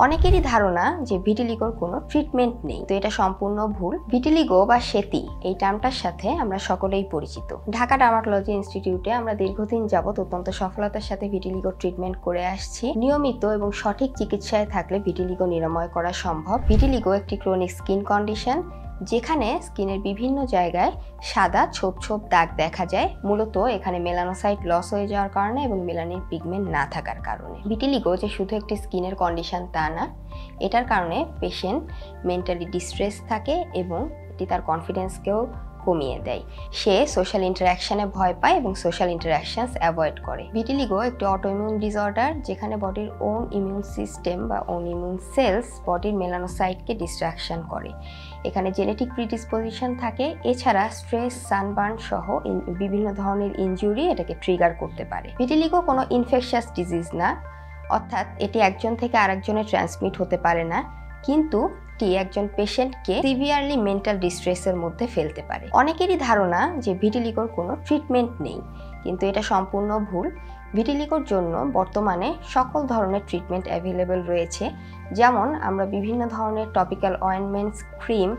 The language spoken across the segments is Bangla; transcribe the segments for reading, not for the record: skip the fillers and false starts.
অনেকেরই ধারণা যে ভিটিলিগোর কোনো ট্রিটমেন্ট নেই, তো এটা সম্পূর্ণ ভুল। ভিটিলিগো বা সেতি এই টার্মটার সাথে আমরা সকলেই পরিচিত। ঢাকা ডার্মাটোলজি ইনস্টিটিউটে আমরা দীর্ঘদিন যাবত অত্যন্ত সফলতার সাথে ভিটিলিগো ট্রিটমেন্ট করে আসছি। নিয়মিত এবং সঠিক চিকিৎসায় থাকলে ভিটিলিগো নিরাময় করা সম্ভব। ভিটিলিগো একটি ক্রনিক স্কিন কন্ডিশন, যেখানে স্কিনের বিভিন্ন জায়গায় সাদা ছোপ ছোপ দাগ দেখা যায়। মূলত এখানে মেলানোসাইট লস হয়ে যাওয়ার কারণে এবং মেলানিন পিগমেন্ট না থাকার কারণে। ভিটিলিগো যে শুধু একটি স্কিনের কন্ডিশন তা না, এটার কারণে পেশেন্ট মেন্টালি ডিস্ট্রেস থাকে এবং এটি তার কনফিডেন্সকেও কমিয়ে দেয়। সে সোশ্যাল ইন্টারাকশনে ভয় পায় এবং সোশ্যাল ইন্টারাকশনস অ্যাভয়েড করে। ভিটিলিগো একটি অটোইমিউন ডিসঅর্ডার, যেখানে বডির ওন ইমিউন সিস্টেম বা ওন ইমিউন সেলস বডির মেলানোসাইটকে ডিস্ট্রাকশন করে। এখানে জেনেটিক প্রিডিসপোজিশন থাকে, এছাড়া স্ট্রেস, সানবার্ন সহ বিভিন্ন ধরনের ইনজুরি এটাকে ট্রিগার করতে পারে। ভিটিলিগো কোনো ইনফেকশাস ডিজিজ না, অর্থাৎ এটি একজন থেকে আরেকজনে ট্রান্সমিট হতে পারে না, কিন্তু একজন পেশেন্টকে সিভিয়ারলি মেন্টাল ডিস্ট্রেসের মধ্যে ফেলতে পারে। অনেকেরই ধারণা যে ভিটিলিগোর কোনো ট্রিটমেন্ট নেই, কিন্তু এটা সম্পূর্ণ ভুল। ভিটিলিগোর জন্য বর্তমানে সকল ধরনের ট্রিটমেন্ট অ্যাভেলেবেল রয়েছে, যেমন আমরা বিভিন্ন ধরনের topical ointments, cream,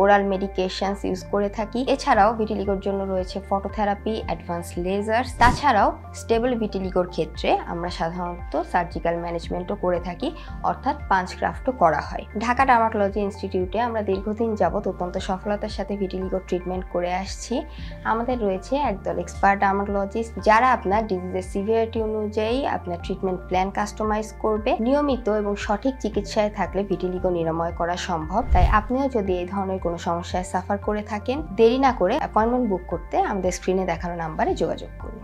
oral medications use করে থাকি। এছাড়াও ভিটিলিগোর জন্য রয়েছে ফটোথেরাপি, অ্যাডভান্স লেজার্স। তাছাড়াও স্টেবল ভিটিলিগোর ক্ষেত্রে আমরা সাধারণত সার্জিক্যাল ম্যানেজমেন্টও করে থাকি, অর্থাৎ পাঞ্চ গ্রাফটও করা হয়। ঢাকা ডার্মাটোলজি ইনস্টিটিউটে আমরা দীর্ঘদিন যাবত অত্যন্ত সফলতার সাথে ভিটিলিগোর ট্রিটমেন্ট করে আসছি। আমাদের রয়েছে একদল এক্সপার্ট ডার্মাটোলজিস্ট, যারা আপনার ডিজিজের সিভিয়ারিটি অনুযায়ী আপনার ট্রিটমেন্ট প্ল্যান কাস্টমাইজ করবে। নিয়মিত এবং সঠিক চিকিৎসায় থাকলে ভিটিলিগো নিরাময় করা সম্ভব। তাই আপনিও যদি এই ধরনের কোনো সমস্যায় সাফার করে থাকেন, দেরি না করে অ্যাপয়েন্টমেন্ট বুক করতে আমাদের স্ক্রিনে দেখানো নাম্বারে যোগাযোগ করুন।